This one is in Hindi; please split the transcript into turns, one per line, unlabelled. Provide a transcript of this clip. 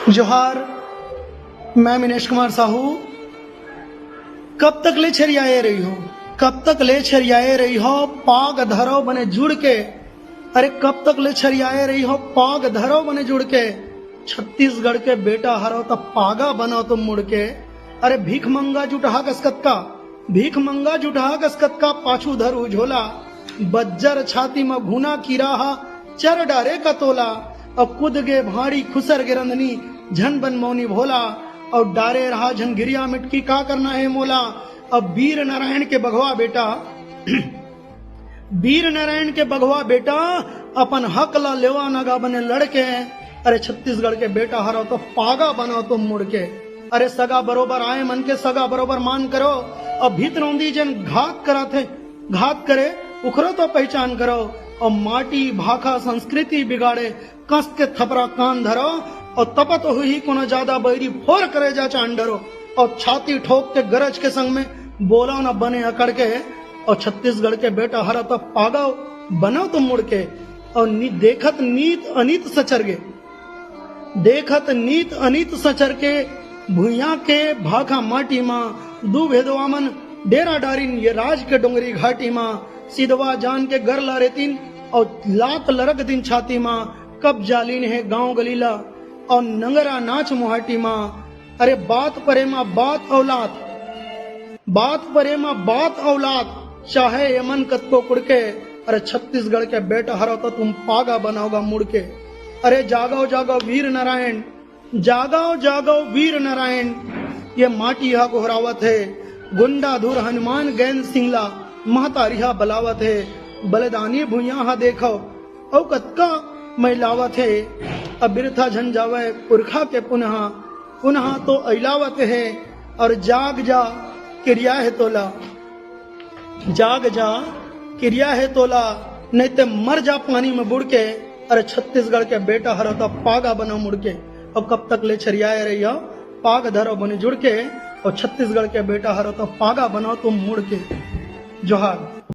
जोहार, मैं मिनेश कुमार साहू। कब तक ले छरियाए रही हो, कब तक ले छरियाए रही हो पाग धरो बने जुड़ के। अरे कब तक ले छरियाए रही हो पाग धरो बने जुड़ के। छत्तीसगढ़ के बेटा हरो तब पागा बनो तुम मुड़ के। अरे भीख मंगा जुटहा कसकत का, भीख मंगा जुटहा कसकत का पाछू धरू झोला। बज्जर छाती में भूना की राहा चर डारे का तोला। और कुद गे भाड़ी खुसर गे रंधनी झन बन मौनी भोला। और डारे रहा झन गिरिया मिटकी का करना है मोला। अब वीर नारायण के बघवा बेटा वीर नारायण के बघवा बेटा अपन हक ला लेवा नगा बने लड़के। अरे छत्तीसगढ़ के बेटा हरो तो पागा बनो तुम मुड़ के। अरे सगा बरोबर आए मन के सगा बरोबर मान करो। और भीत रौंदी जन घात करा थे घात करे उखरो तो पहचान करो। और माटी भाखा संस्कृति बिगाड़े कस के थपरा कान धरो। और तपत हुई कोनो ज्यादा बैरी फोर करे जा चांडरो। और छाती ठोक के गरज के संग में बोला न बने अकड़ के। और छत्तीसगढ़ के बेटा हरा तो पागा बनो तुम मुड़ के। और देखत नीत अनित सचर गे, देखत नीत अनित सचर के। भूया के भाखा माटी माँ दू भेदवामन डेरा डारिन ये राज के डोंगरी घाटी माँ। सिधवा जान के गर ला रेतिन और लात लरक दिन छाती माँ। कब जालीन है गांव गलीला और नंगरा नाच मुहाटी माँ। अरे बात परे माँ बात औलाद, बात परे माँ बात औलाद चाहे यमन कत्को कुड़के। अरे छत्तीसगढ़ के बेटा हरो तो तुम पागा बनाओगा मुड़ के। अरे जागो जागो वीर नारायण, जागो जागो वीर नारायण। ये माटी हा गोहरावत है गुंडा धुर हनुमान गैंद सिंगला महता रिहा बलावत है। बलिदानी भुइया हा देखो औ कतका मैलावत है। अब बिरथा झन जावे पुरखा के पुनः पुनः तो अलावत है। और जाग जा क्रिया है तोला, जाग जा क्रिया है तोला नहीं ते मर जा पानी में बुड़ के। अरे छत्तीसगढ़ के बेटा हरो तो पागा बनो मुड़ के। अब कब तक ले छरियाए रही हो पाग धरो बने जुड़ के। और छत्तीसगढ़ के बेटा हरो तो पागा बनो तुम मुड़ के। जोहार।